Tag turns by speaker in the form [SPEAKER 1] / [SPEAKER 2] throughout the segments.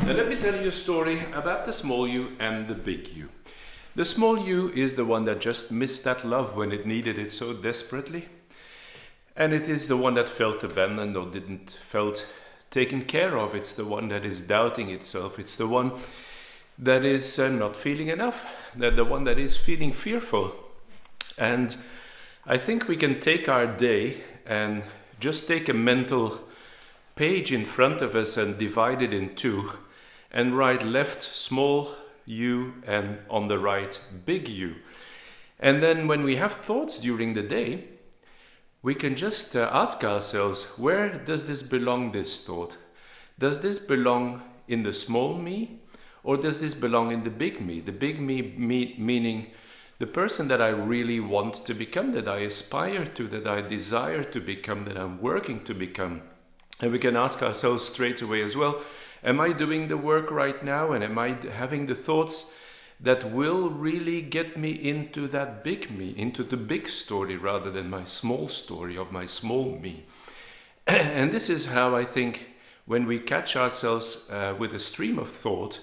[SPEAKER 1] Now let me tell you a story about the small you and the big you. The small you is the one that just missed that love when it needed it so desperately. And it is the one that felt abandoned or didn't felt taken care of. It's the one that is doubting itself. It's the one that is not feeling enough. That the one that is feeling fearful. And I think we can take our day and just take a mental page in front of us and divide it in two and write left small you and on the right big you. And then when we have thoughts during the day, we can just ask ourselves, where does this belong, this thought? Does this belong in the small me, or does this belong in the big me? The big me meaning the person that I really want to become, that I aspire to, that I desire to become, that I'm working to become. And we can ask ourselves straight away as well, am I doing the work right now, and am I having the thoughts that will really get me into that big me, into the big story rather than my small story of my small me? And this is how I think when we catch ourselves with a stream of thought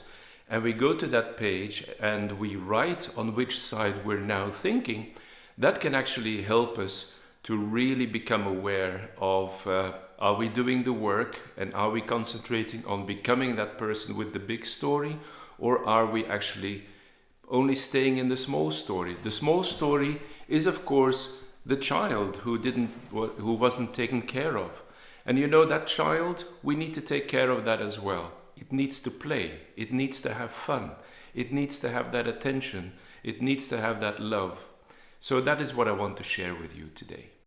[SPEAKER 1] and we go to that page and we write on which side we're now thinking, that can actually help us to really become aware of are we doing the work, and are we concentrating on becoming that person with the big story, or are we actually only staying in the small story? The small story is, of course, the child who wasn't taken care of. And you know, that child, we need to take care of that as well. It needs to play. It needs to have fun. It needs to have that attention. It needs to have that love. So that is what I want to share with you today.